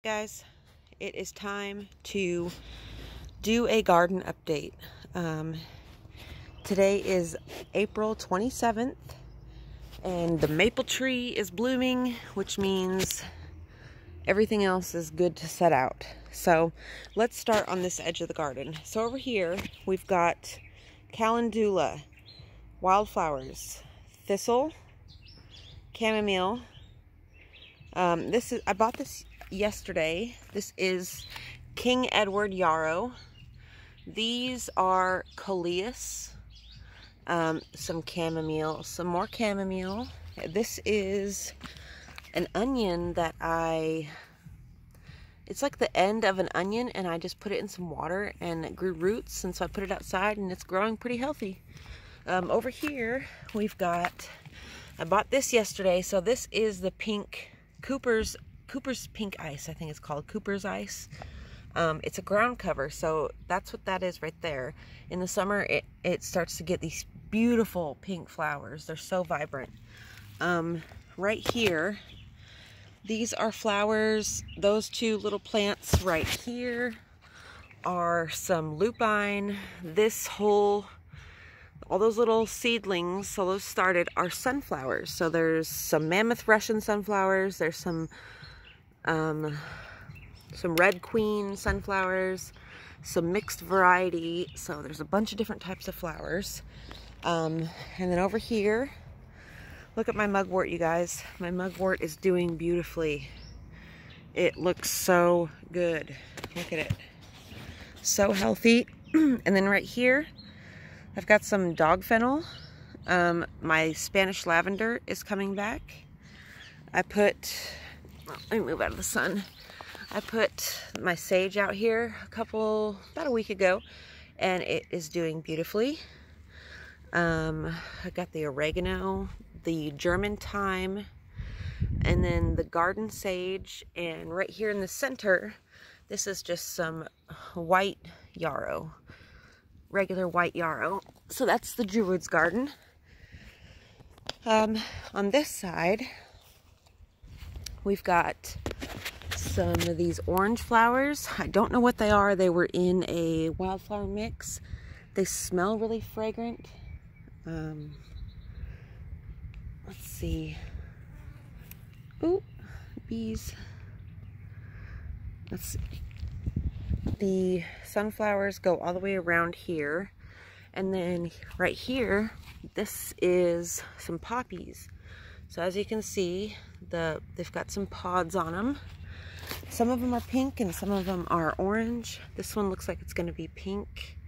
Guys, it is time to do a garden update. Today is April 27th and the maple tree is blooming, which means everything else is good to set out. So let's start on this edge of the garden. So over here we've got calendula, wildflowers, thistle, chamomile. I bought this yesterday. This is King Edward yarrow. These are coleus, some chamomile, some more chamomile. This is an onion that it's like the end of an onion, and I just put it in some water and it grew roots, and so I put it outside and it's growing pretty healthy. Over here we've got, I bought this yesterday, so this is the pink Cooper's pink ice, I think it's called Cooper's ice. It's a ground cover, so that's what that is right there. In the summer, it starts to get these beautiful pink flowers. They're so vibrant. Right here, these are flowers. Those two little plants right here are some lupine. All those little seedlings, so those started, are sunflowers. So there's some mammoth Russian sunflowers. There's some red queen sunflowers, some mixed variety. So there's a bunch of different types of flowers. And then over here, look at my mugwort, you guys. My mugwort is doing beautifully. It looks so good. Look at it. So healthy. And then right here, I've got some dog fennel. My Spanish lavender is coming back. Let me move out of the sun. I put my sage out here about a week ago, and it is doing beautifully. I got the oregano, the German thyme, and then the garden sage, and right here in the center, this is just some white yarrow, regular white yarrow. So that's the Druid's garden. On this side, we've got some of these orange flowers. I don't know what they are. They were in a wildflower mix. They smell really fragrant. Let's see. Ooh, bees. Let's see. The sunflowers go all the way around here. And then right here, this is some poppies. So as you can see, they've got some pods on them. Some of them are pink and some of them are orange. This one looks like it's going to be pink.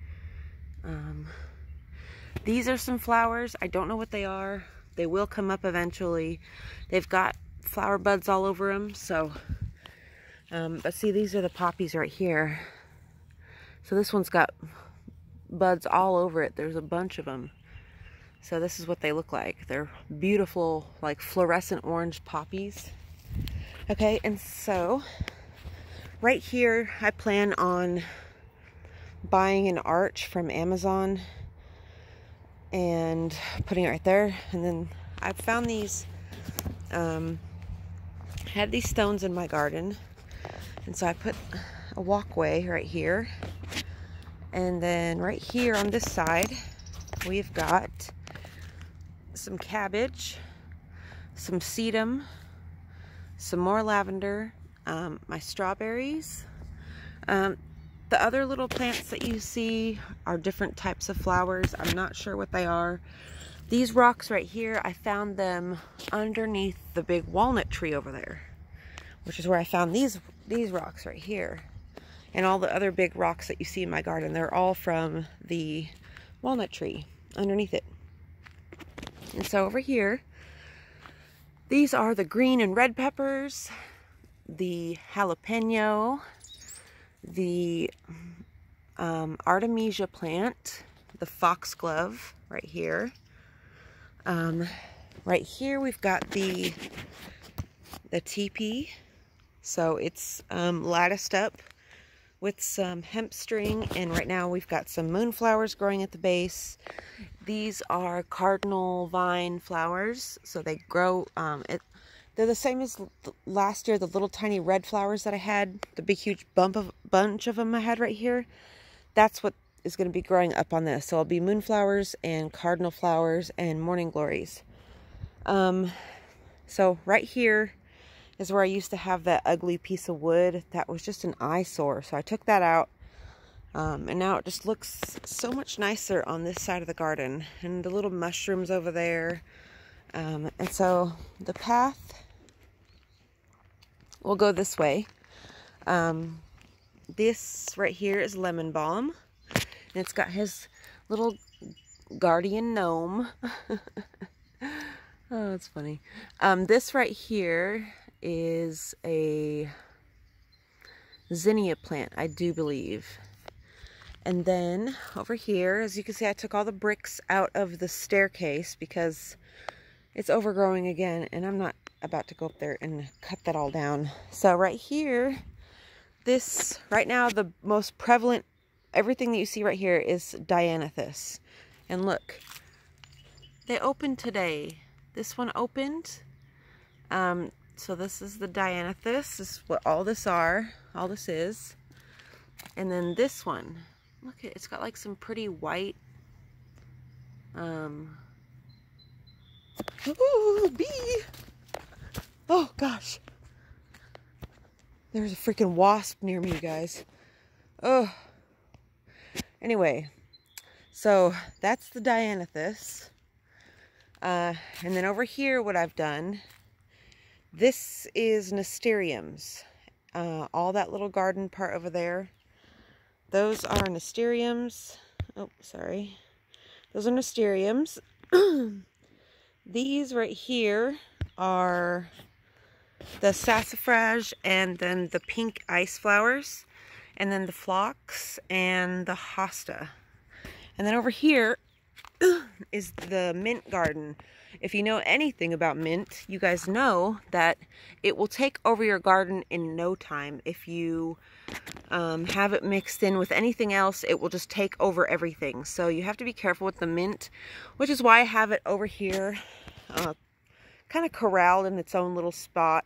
These are some flowers. I don't know what they are. They will come up eventually. They've got flower buds all over them. So, but see, these are the poppies right here. So this one's got buds all over it. There's a bunch of them. So this is what they look like. They're beautiful, like fluorescent orange poppies. Okay, and so right here, I plan on buying an arch from Amazon and putting it right there. And then I found these, had these stones in my garden. And so I put a walkway right here. And then right here on this side, we've got some cabbage, some sedum, some more lavender, my strawberries. The other little plants that you see are different types of flowers. I'm not sure what they are. These rocks right here, I found them underneath the big walnut tree over there, which is where I found these rocks right here. And all the other big rocks that you see in my garden, they're all from the walnut tree underneath it. And so over here, these are the green and red peppers, the jalapeno, the Artemisia plant, the foxglove right here. Right here we've got the teepee. So it's latticed up with some hemp string, and right now we've got some moonflowers growing at the base. These are cardinal vine flowers, so they grow, They're the same as last year, the little tiny red flowers that I had, the big huge bunch of them I had right here. That's what is going to be growing up on this. So it'll be moonflowers and cardinal flowers and morning glories. So right here is where I used to have that ugly piece of wood that was just an eyesore. So I took that out. And now it just looks so much nicer on this side of the garden. And the little mushrooms over there. And so the path will go this way. This right here is lemon balm. And it's got his little guardian gnome. Oh, it's funny. This right here is a zinnia plant, I do believe. And then over here, as you can see, I took all the bricks out of the staircase because it's overgrowing again, and I'm not about to go up there and cut that all down. So right here, this, right now, the most prevalent, everything that you see right here is Dianthus. And look, they opened today. This one opened. So this is the Dianthus. This is what all this is. And then this one, look, it's got like some pretty white, ooh, bee. Oh gosh. There's a freaking wasp near me, you guys. Oh. Anyway, so that's the Dianthus. And then over here, what I've done, this is Mysteriums. All that little garden part over there, those are Mysteriums. Oh, sorry. Those are Mysteriums. These right here are the sassafrage, and then the pink ice flowers, and then the phlox and the hosta. And then over here is the mint garden. If you know anything about mint, you guys know that it will take over your garden in no time. If you have it mixed in with anything else, it will just take over everything. So you have to be careful with the mint, which is why I have it over here, kind of corralled in its own little spot,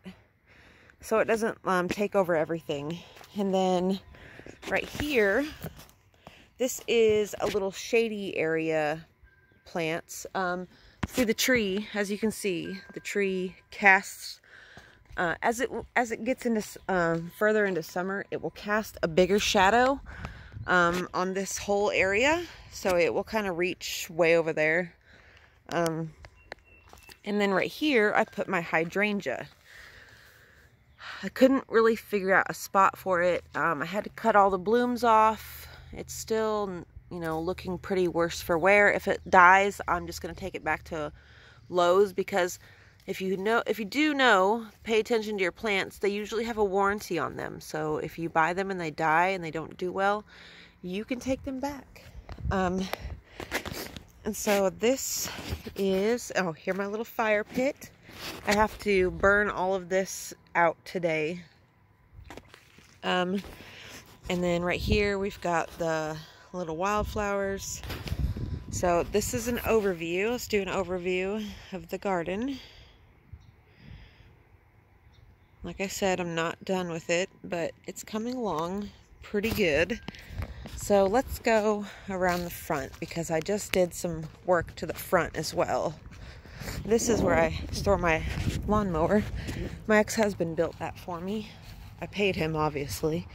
so it doesn't take over everything. And then right here, this is a little shady area plants. See the tree, as you can see, the tree casts, as it gets into further into summer, it will cast a bigger shadow on this whole area, so it will kind of reach way over there. And then right here, I put my hydrangea. I couldn't really figure out a spot for it. I had to cut all the blooms off. It's still, you know, looking pretty worse for wear. If it dies, I'm just going to take it back to Lowe's, because if you do know, pay attention to your plants, they usually have a warranty on them. So if you buy them and they die and they don't do well, you can take them back. And so this is, oh, here's my little fire pit. I have to burn all of this out today. And then right here we've got the little wildflowers. So this is an overview. Let's do an overview of the garden. Like I said, I'm not done with it, but it's coming along pretty good. So let's go around the front, because I just did some work to the front as well. This is where I store my lawnmower. My ex-husband built that for me. I paid him, obviously.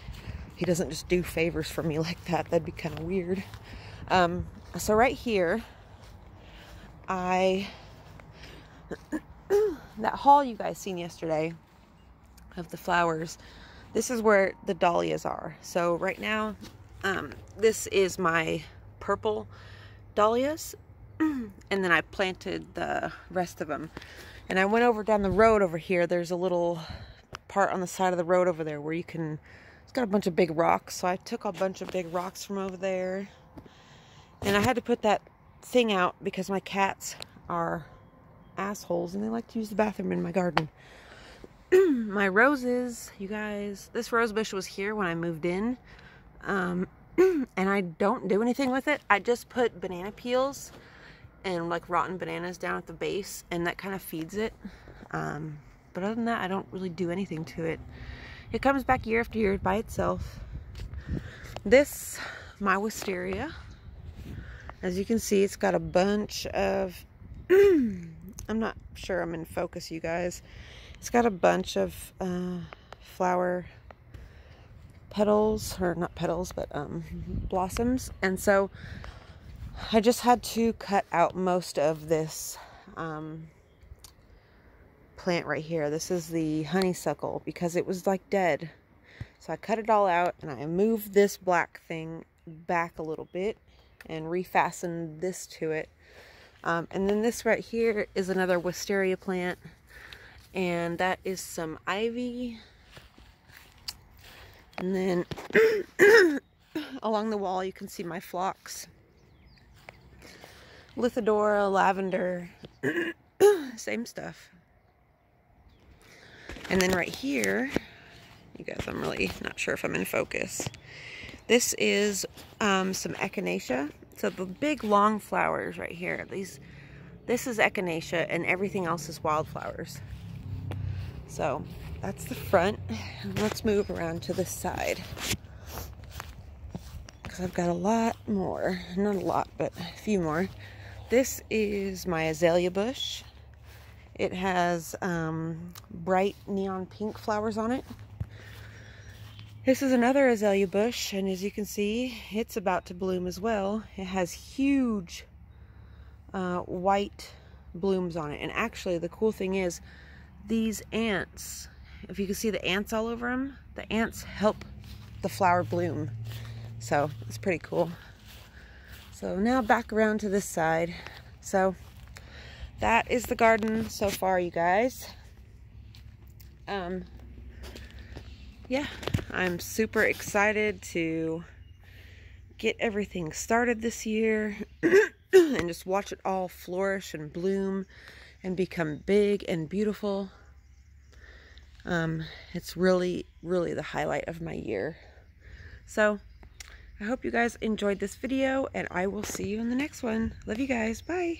He doesn't just do favors for me like that. That'd be kind of weird. So right here, that haul you guys seen yesterday of the flowers, this is where the dahlias are. So right now, this is my purple dahlias, and then I planted the rest of them. And I went over down the road over here. There's a little part on the side of the road over there where you can, it's got a bunch of big rocks. So I took a bunch of big rocks from over there. And I had to put that thing out because my cats are assholes and they like to use the bathroom in my garden. My roses, you guys, this rose bush was here when I moved in. And I don't do anything with it. I just put banana peels and like rotten bananas down at the base, and that kind of feeds it. But but other than that, I don't really do anything to it. It comes back year after year by itself. This, my Wisteria, as you can see, it's got a bunch of, I'm not sure I'm in focus, you guys. It's got a bunch of flower petals, or not petals, but blossoms. And so I just had to cut out most of this plant right here. This is the honeysuckle, because it was like dead. So I cut it all out, and I moved this black thing back a little bit and refastened this to it. And then this right here is another wisteria plant, and that is some ivy. And then along the wall you can see my phlox, Lithidora, lavender, same stuff. And then right here, you guys, I'm really not sure if I'm in focus. This is some Echinacea. So the big long flowers right here, this is Echinacea, and everything else is wildflowers. So that's the front. Let's move around to this side, because I've got a lot more. Not a lot, but a few more. This is my azalea bush. It has bright neon pink flowers on it. This is another azalea bush, and as you can see, it's about to bloom as well. It has huge white blooms on it. And actually, the cool thing is, these ants, if you can see the ants all over them, the ants help the flower bloom. So it's pretty cool. So now back around to this side. So that is the garden so far, you guys. Yeah, I'm super excited to get everything started this year and just watch it all flourish and bloom and become big and beautiful. It's really, really the highlight of my year. So I hope you guys enjoyed this video, and I will see you in the next one. Love you guys. Bye.